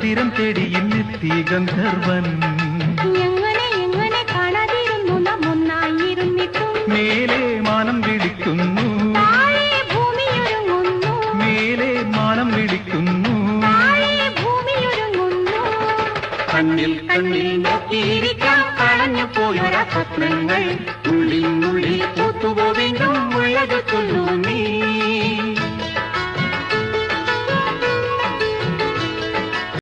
തീരം തേടി ഇന്നെത്തി ഗന്ധർവൻ എങ്ങനെ എങ്ങനെ കാണാതിരുന്നു നാം ഒന്നായിരുന്നിട്ടും മേലെ മാനം വിളിക്കുന്നു ഭൂമിയൊരുങ്ങുന്നു മേലെ മാനം വിളിക്കുന്നു ഭൂമിയൊരുങ്ങുന്നു കണ്ണിൽ കണ്ണിൽ നോക്കിയിരിക്കാം കളഞ്ഞു പോയൊര സ്വപ്നങ്ങൾ ഉള്ളിൽ ഉള്ളിൽ പൂത്തുപോ വീണ്ടും ഉള്ളത് ചൊല്ലൂ നീ